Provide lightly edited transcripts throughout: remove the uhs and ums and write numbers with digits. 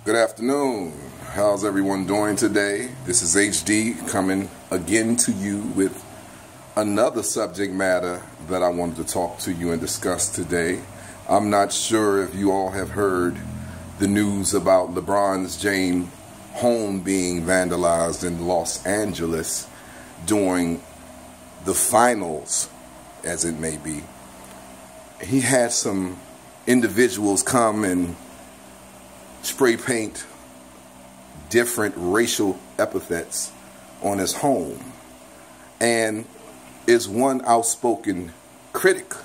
Good afternoon. How's everyone doing today? This is HD coming again to you with another subject matter that I wanted to talk to you and discuss today. I'm not sure if you all have heard the news about LeBron James' home being vandalized in Los Angeles during the finals, as it may be. He had some individuals come and spray paint different racial epithets on his home, and is one outspoken critic,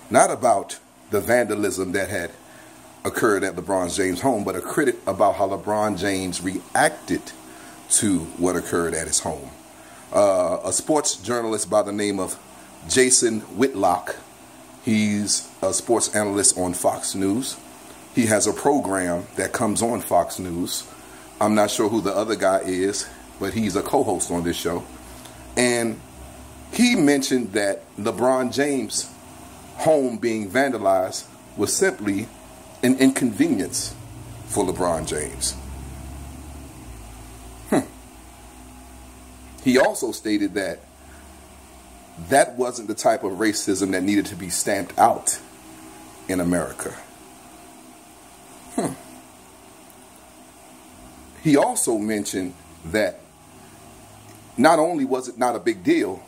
not about the vandalism that had occurred at LeBron James' home, but a critic about how LeBron James reacted to what occurred at his home. A sports journalist by the name of Jason Whitlock, he's a sports analyst on Fox News. He has a program that comes on Fox News. I'm not sure who the other guy is, but he's a co-host on this show. And he mentioned that LeBron James' home being vandalized was simply an inconvenience for LeBron James. He also stated that that wasn't the type of racism that needed to be stamped out in America. He also mentioned that not only was it not a big deal,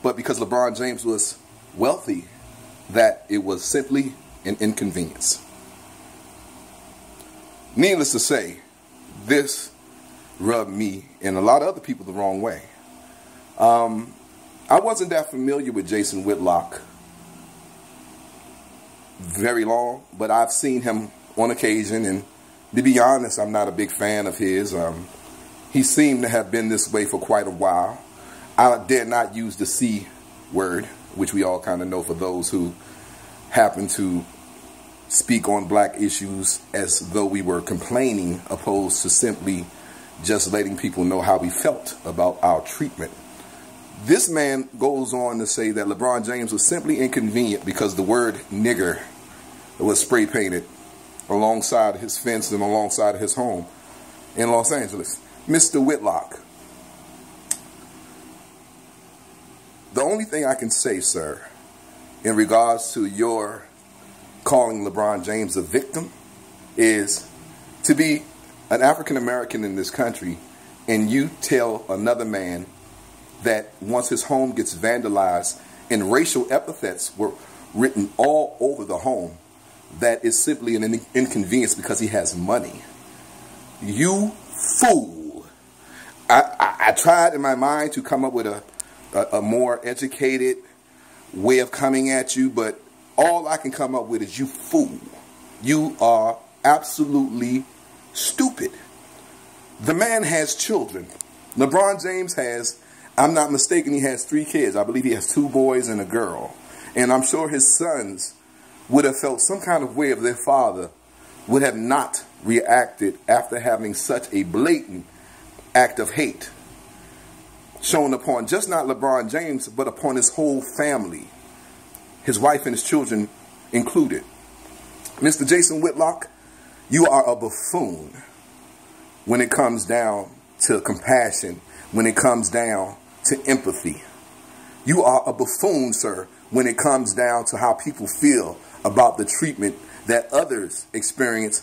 but because LeBron James was wealthy, that it was simply an inconvenience. Needless to say, this rubbed me and a lot of other people the wrong way. I wasn't that familiar with Jason Whitlock very long, but I've seen him on occasion, and to be honest, I'm not a big fan of his. He seemed to have been this way for quite a while. I dare not use the C word, which we all kind of know for those who happen to speak on black issues as though we were complaining, opposed to simply just letting people know how we felt about our treatment. This man goes on to say that LeBron James was simply inconvenient because the word nigger was spray painted alongside his fence and alongside his home in Los Angeles. Mr. Whitlock, the only thing I can say, sir, in regards to your calling LeBron James a victim is to be an African American in this country and you tell another man that once his home gets vandalized and racial epithets were written all over the home, that is simply an inconvenience because he has money. You fool. I tried in my mind to come up with a more educated way of coming at you, but all I can come up with is you fool. You are absolutely stupid. The man has children. LeBron James has, I'm not mistaken, he has 3 kids. I believe he has 2 boys and a girl. And I'm sure his sons would have felt some kind of way if their father would have not reacted after having such a blatant act of hate shown upon just not LeBron James, but upon his whole family, his wife and his children included. Mr. Jason Whitlock, you are a buffoon when it comes down to compassion, when it comes down to empathy. You are a buffoon, sir, when it comes down to how people feel about the treatment that others experience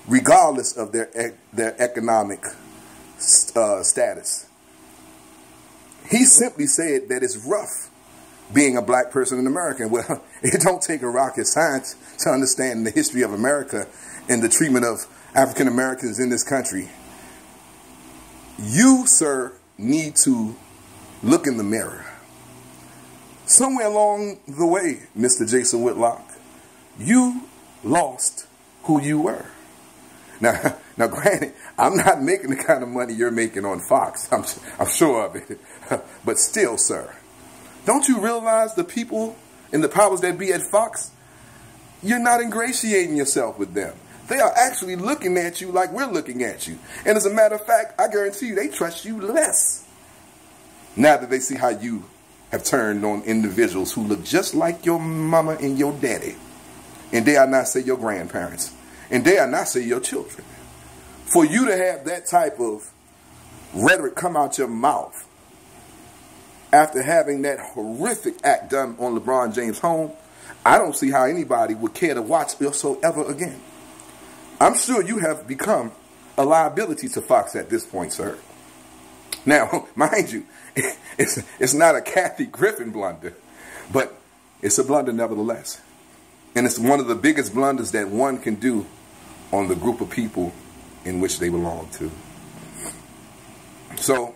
regardless of their economic status. He simply said that it's rough being a black person in America. Well, it don't take a rocket science to understand the history of America and the treatment of African Americans in this country. You, sir, need to look in the mirror. Somewhere along the way, Mr. Jason Whitlock, you lost who you were. Now granted, I'm not making the kind of money you're making on Fox. I'm sure of it. But still, sir, don't you realize the people and the powers that be at Fox, you're not ingratiating yourself with them. They are actually looking at you like we're looking at you. And as a matter of fact, I guarantee you they trust you less now that they see how you have turned on individuals who look just like your mama and your daddy. And dare I not say your grandparents. And dare I not say your children. For you to have that type of rhetoric come out your mouth after having that horrific act done on LeBron James' home, I don't see how anybody would care to watch ever again. I'm sure you have become a liability to Fox at this point, sir. Now, mind you, it's not a Kathy Griffin blunder, but it's a blunder nevertheless. And it's one of the biggest blunders that one can do on the group of people in which they belong to. So,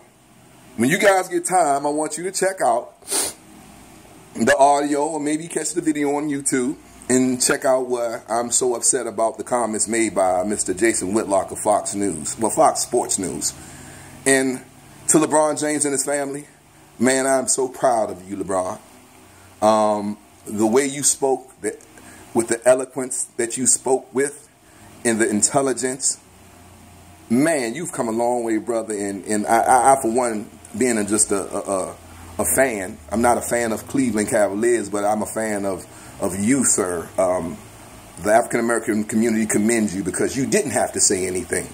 when you guys get time, I want you to check out the audio, or maybe catch the video on YouTube and check out why I'm so upset about the comments made by Mr. Jason Whitlock of Fox News, well, Fox Sports News. And to LeBron James and his family, man, I'm so proud of you, LeBron. The way you spoke, with the eloquence that you spoke with, and the intelligence, man, you've come a long way, brother. And I for one, being just a fan, I'm not a fan of Cleveland Cavaliers, but I'm a fan of you, sir. The African-American community commends you because you didn't have to say anything.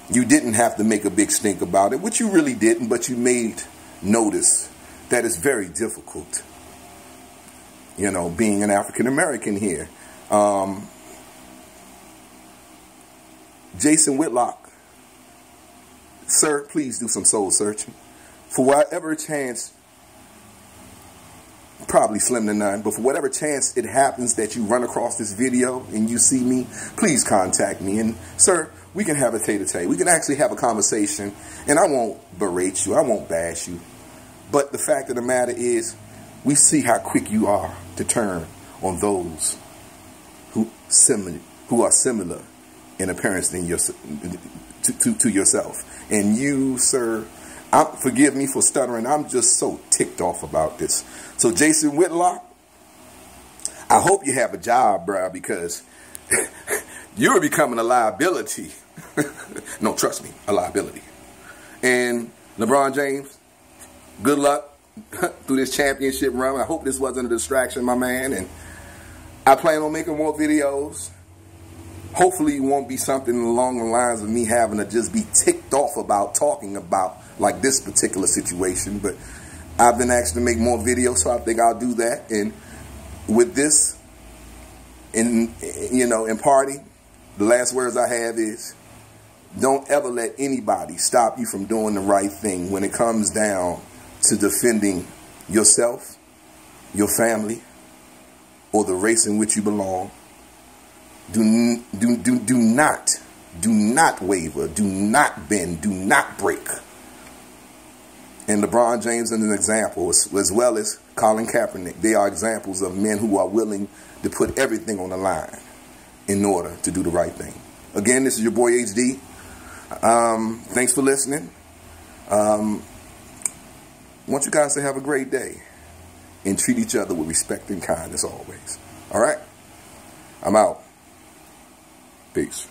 You didn't have to make a big stink about it, which you really didn't, but you made notice that it's very difficult, you know, being an African-American here. Jason Whitlock, sir, please do some soul searching. For whatever chance, probably slim to none, but for whatever chance it happens that you run across this video and you see me, please contact me. And sir, we can have a tete-a-tete. We can actually have a conversation, and I won't berate you. I won't bash you. But the fact of the matter is, we see how quick you are to turn on those who are similar in appearance than to yourself. And you, sir, forgive me for stuttering. I'm just so ticked off about this. So, Jason Whitlock, I hope you have a job, bro, because you're becoming a liability. No, trust me, a liability. And LeBron James, good luck through this championship run. I hope this wasn't a distraction, my man. And I plan on making more videos. Hopefully it won't be something along the lines of me having to just be ticked off about talking about like this particular situation. But I've been asked to make more videos, so I think I'll do that. And with this, in parting, the last words I have is, don't ever let anybody stop you from doing the right thing when it comes down to defending yourself, your family, or the race in which you belong. Do not waver, do not bend, do not break. And LeBron James is an example, as well as Colin Kaepernick. They are examples of men who are willing to put everything on the line in order to do the right thing. Again, this is your boy HD. Thanks for listening. I want you guys to have a great day and treat each other with respect and kindness always. All right? I'm out. Peace.